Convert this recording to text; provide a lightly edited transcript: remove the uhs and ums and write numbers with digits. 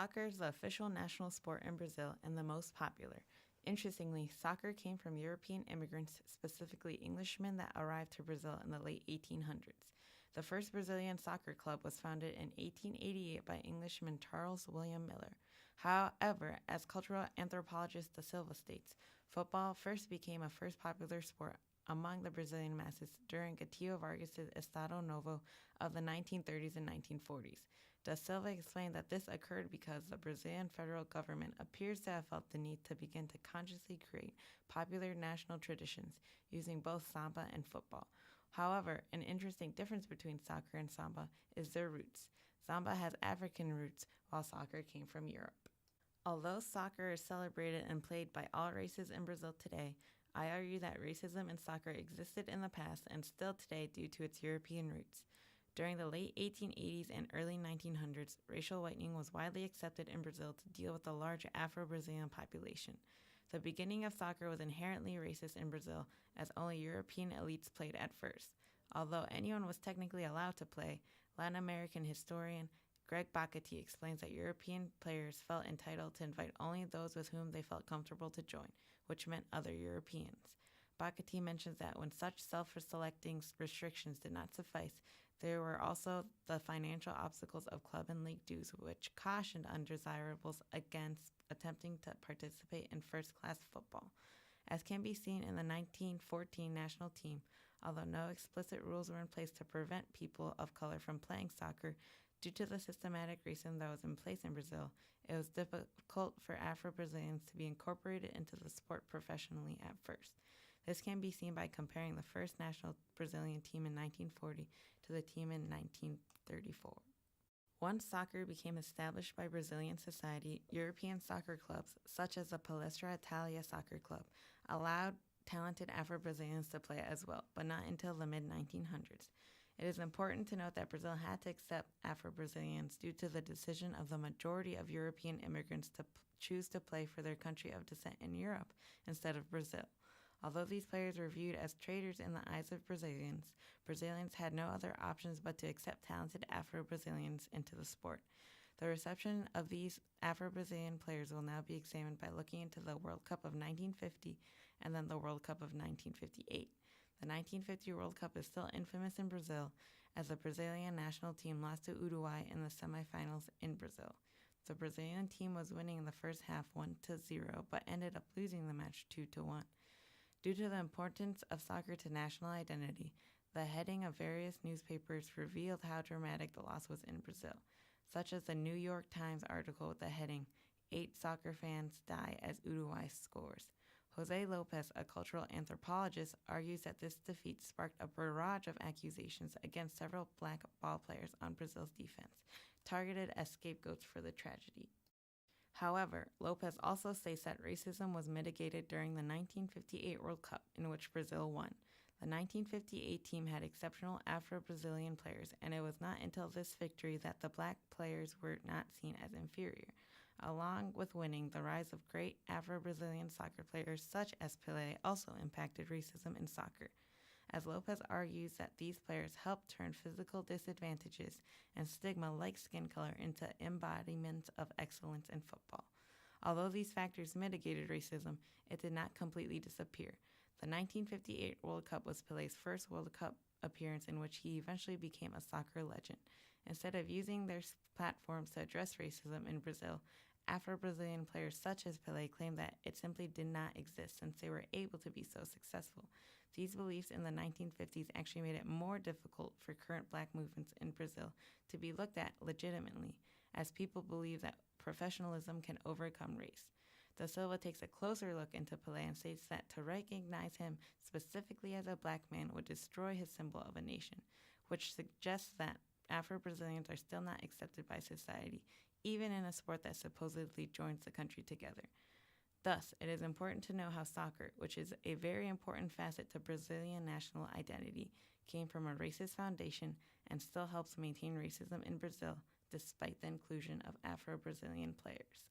Soccer is the official national sport in Brazil and the most popular. Interestingly, soccer came from European immigrants, specifically Englishmen that arrived to Brazil in the late 1800s. The first Brazilian soccer club was founded in 1888 by Englishman Charles William Miller. However, as cultural anthropologist Da Silva states, football first became a first popular sport among the Brazilian masses during Getúlio Vargas' Estado Novo of the 1930s and 1940s. Da Silva explained that this occurred because the Brazilian federal government appears to have felt the need to begin to consciously create popular national traditions using both samba and football. However, an interesting difference between soccer and samba is their roots. Samba has African roots, while soccer came from Europe. Although soccer is celebrated and played by all races in Brazil today, I argue that racism in soccer existed in the past and still today due to its European roots. During the late 1880s and early 1900s, racial whitening was widely accepted in Brazil to deal with the large Afro-Brazilian population. The beginning of soccer was inherently racist in Brazil, as only European elites played at first. Although anyone was technically allowed to play, Latin American historian Greg Bakati explains that European players felt entitled to invite only those with whom they felt comfortable to join, which meant other Europeans. Bakati mentions that when such self-selecting restrictions did not suffice, there were also the financial obstacles of club and league dues, which cautioned undesirables against attempting to participate in first-class football. As can be seen in the 1914 national team, although no explicit rules were in place to prevent people of color from playing soccer, due to the systematic racism that was in place in Brazil, it was difficult for Afro-Brazilians to be incorporated into the sport professionally at first. This can be seen by comparing the first national Brazilian team in 1940 to the team in 1934. Once soccer became established by Brazilian society, European soccer clubs, such as the Palestra Italia Soccer Club, allowed talented Afro-Brazilians to play as well, but not until the mid-1900s. It is important to note that Brazil had to accept Afro-Brazilians due to the decision of the majority of European immigrants to choose to play for their country of descent in Europe instead of Brazil. Although these players were viewed as traitors in the eyes of Brazilians, Brazilians had no other options but to accept talented Afro-Brazilians into the sport. The reception of these Afro-Brazilian players will now be examined by looking into the World Cup of 1950 and then the World Cup of 1958. The 1950 World Cup is still infamous in Brazil, as the Brazilian national team lost to Uruguay in the semifinals in Brazil. The Brazilian team was winning in the first half 1-0, but ended up losing the match 2-1. Due to the importance of soccer to national identity, the heading of various newspapers revealed how dramatic the loss was in Brazil, such as the New York Times article with the heading, 8 soccer fans die as Uruguay scores. Jose Lopez, a cultural anthropologist, argues that this defeat sparked a barrage of accusations against several black ball players on Brazil's defense, targeted as scapegoats for the tragedy. However, Lopez also states that racism was mitigated during the 1958 World Cup, in which Brazil won. The 1958 team had exceptional Afro-Brazilian players, and it was not until this victory that the black players were not seen as inferior. Along with winning, the rise of great Afro-Brazilian soccer players such as Pelé also impacted racism in soccer, as Lopez argues that these players helped turn physical disadvantages and stigma like skin color into embodiments of excellence in football. Although these factors mitigated racism, it did not completely disappear. The 1958 World Cup was Pelé's first World Cup appearance in which he eventually became a soccer legend. Instead of using their platforms to address racism in Brazil, Afro-Brazilian players such as Pelé claimed that it simply did not exist since they were able to be so successful. These beliefs in the 1950s actually made it more difficult for current black movements in Brazil to be looked at legitimately, as people believe that professionalism can overcome race. Da Silva takes a closer look into Pelé and states that to recognize him specifically as a black man would destroy his symbol of a nation, which suggests that Afro-Brazilians are still not accepted by society, even in a sport that supposedly joins the country together. Thus, it is important to know how soccer, which is a very important facet to Brazilian national identity, came from a racist foundation and still helps maintain racism in Brazil despite the inclusion of Afro-Brazilian players.